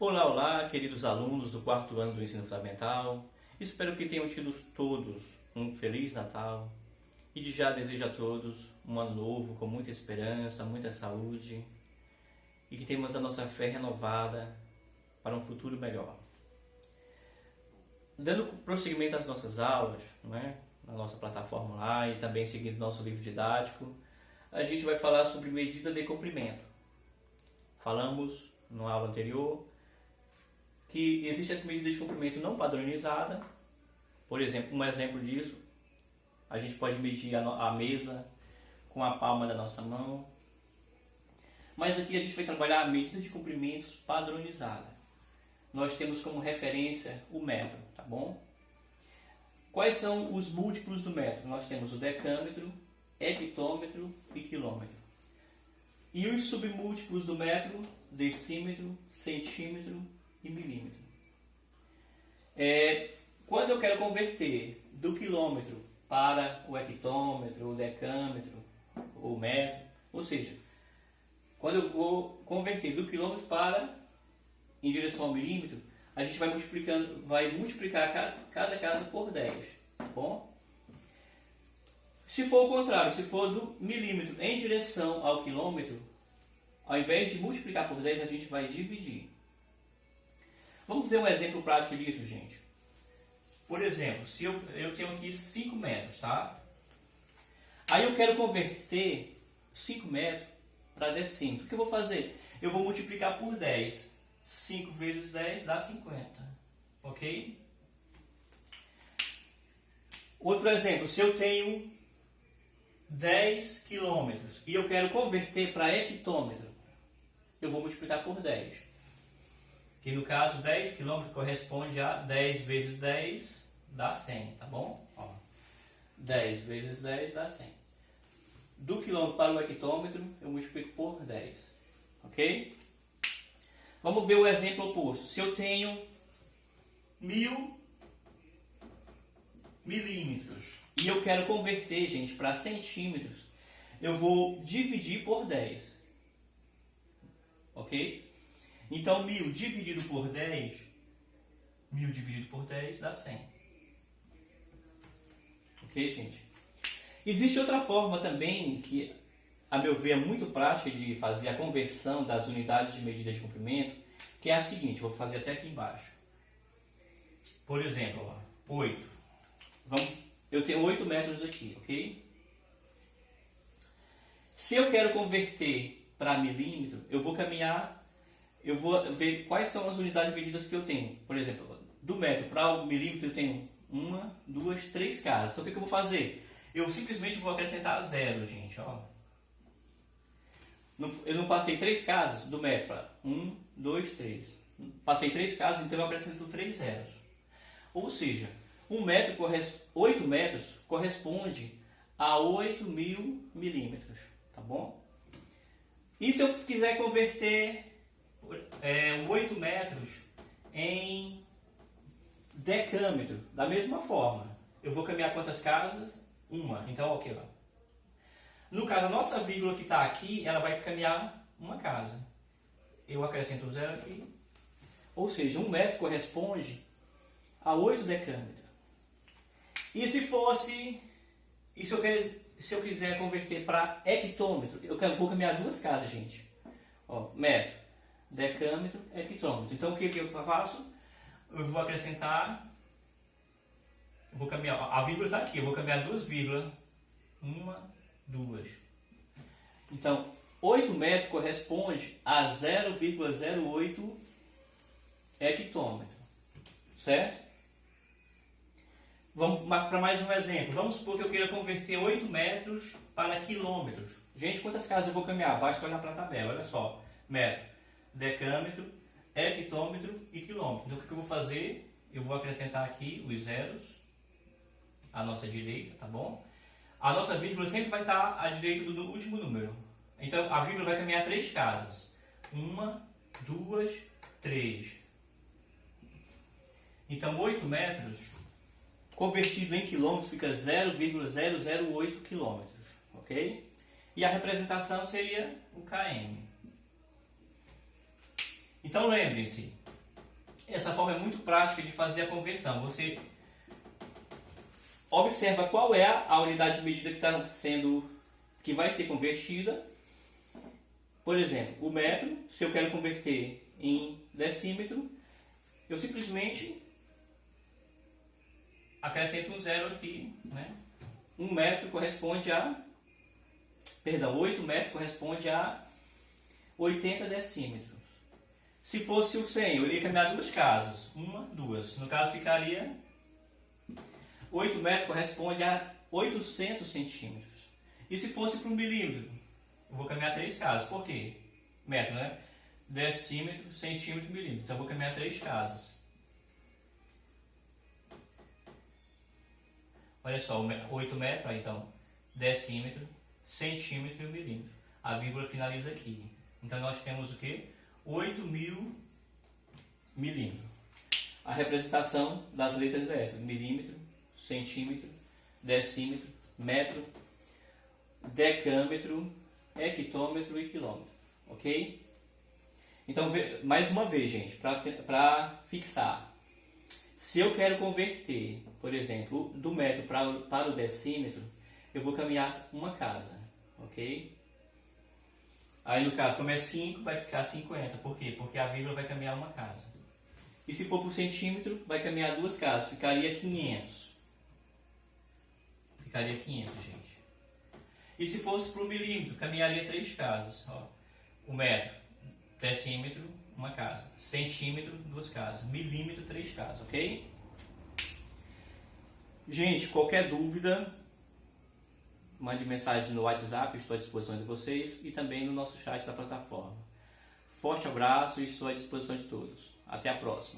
Olá, olá, queridos alunos do quarto ano do ensino fundamental. Espero que tenham tido todos um feliz Natal e de já desejo a todos um ano novo com muita esperança, muita saúde e que tenhamos a nossa fé renovada para um futuro melhor. Dando prosseguimento às nossas aulas, na nossa plataforma lá e também seguindo nosso livro didático, a gente vai falar sobre medida de comprimento. Falamos na aula anterior que existem as medidas de comprimento não padronizadas. Por exemplo, um exemplo disso, a gente pode medir a mesa com a palma da nossa mão. Mas aqui a gente vai trabalhar a medida de comprimentos padronizada. Nós temos como referência o metro, tá bom? Quais são os múltiplos do metro? Nós temos o decâmetro, hectômetro e quilômetro. E os submúltiplos do metro, decímetro, centímetro e milímetro. Quando eu quero converter do quilômetro para o hectômetro, o decâmetro, o metro, ou seja, quando eu vou converter do quilômetro em direção ao milímetro, a gente vai multiplicar cada casa por 10, tá bom? Se for o contrário, se for do milímetro em direção ao quilômetro, ao invés de multiplicar por 10, a gente vai dividir. Vamos ver um exemplo prático disso, gente. Por exemplo, se eu tenho aqui 5 metros, tá? Aí eu quero converter 5 metros para decímetro. O que eu vou fazer? Eu vou multiplicar por 10. 5 vezes 10 dá 50. Ok? Outro exemplo, se eu tenho 10 quilômetros e eu quero converter para hectômetro, eu vou multiplicar por 10. Que no caso 10 km corresponde a 10 vezes 10 dá 100, tá bom? 10 vezes 10 dá 100. Do quilômetro para o hectômetro eu multiplico por 10, ok? Vamos ver o exemplo oposto. Se eu tenho 1000 milímetros e eu quero converter, gente, para centímetros, eu vou dividir por 10, ok? Então, 1000 dividido por 10 dá 100. Ok, gente? Existe outra forma também, que, a meu ver, é muito prática de fazer a conversão das unidades de medida de comprimento, que é a seguinte, vou fazer até aqui embaixo. Por exemplo, 8. Eu tenho 8 metros aqui, ok? Se eu quero converter para milímetro, eu vou ver quais são as unidades de medidas que eu tenho. Por exemplo, do metro para o milímetro eu tenho 1, 2, 3 casas. Então o que eu vou fazer? Eu simplesmente vou acrescentar 0, gente. Eu não passei 3 casas do metro para 1, 2, 3. Passei 3 casas, então eu acrescento 3 zeros. Ou seja, 8 metros corresponde a 8.000 milímetros. Tá bom? E se eu quiser converter 8 metros em decâmetro, da mesma forma, eu vou caminhar quantas casas? Uma. Então, ok. No caso, a nossa vírgula que está aqui, ela vai caminhar uma casa. Eu acrescento um zero aqui. Ou seja, 1 metro corresponde a 8 decâmetros. E se eu quiser converter para hectômetro, eu vou caminhar 2 casas, gente. Metro, decâmetro, hectômetro. Então o que eu faço? Eu vou acrescentar, a vírgula está aqui, eu vou caminhar 2 vírgulas, 1, 2. Então 8 metros corresponde a 0,08 hectômetro, certo? Vamos para mais um exemplo. Vamos supor que eu queira converter 8 metros para quilômetros. Gente, quantas casas eu vou caminhar? Basta olhar para a tabela, olha só. Metro, decâmetro, hectômetro e quilômetro. Então o que eu vou fazer? Eu vou acrescentar aqui os zeros à nossa direita, tá bom? A nossa vírgula sempre vai estar à direita do último número. Então a vírgula vai caminhar 3 casas. 1, 2, 3. Então 8 metros convertido em quilômetros fica 0,008 quilômetros, ok? E a representação seria o km. Então lembrem-se, Essa forma é muito prática de fazer a conversão. Você observa qual é a unidade de medida que vai ser convertida. Por exemplo, o metro, se eu quero converter em decímetro, eu simplesmente acrescento um zero aqui, né? 1 metro corresponde a... Perdão, 8 metros corresponde a 80 decímetros. Se fosse o 100, eu iria caminhar duas casas. Uma, duas. No caso, ficaria... 8 metros corresponde a 800 centímetros. E se fosse para um milímetro, eu vou caminhar 3 casas. Por quê? Metro, né? Decímetro, centímetro, milímetro. Então eu vou caminhar 3 casas. Olha só, 8 metros, aí, então, decímetro, centímetro e milímetro. A vírgula finaliza aqui. Então nós temos o quê? 8.000 milímetros. A representação das letras é essa: milímetro, centímetro, decímetro, metro, decâmetro, hectômetro e quilômetro. Ok? Então, mais uma vez, gente, para fixar. Se eu quero converter, por exemplo, do metro para o decímetro, eu vou caminhar uma casa. Ok? Aí no caso, como é 5, vai ficar 50. Por quê? Porque a vírgula vai caminhar uma casa. E se for por centímetro, vai caminhar 2 casas. Ficaria 500. Ficaria 500, gente. E se fosse para o milímetro, caminharia 3 casas. Ó. O metro, decímetro, uma casa. Centímetro, 2 casas. Milímetro, 3 casas, ok? Gente, qualquer dúvida, mande mensagem no WhatsApp, estou à disposição de vocês, e também no nosso chat da plataforma. Forte abraço e estou à disposição de todos. Até a próxima.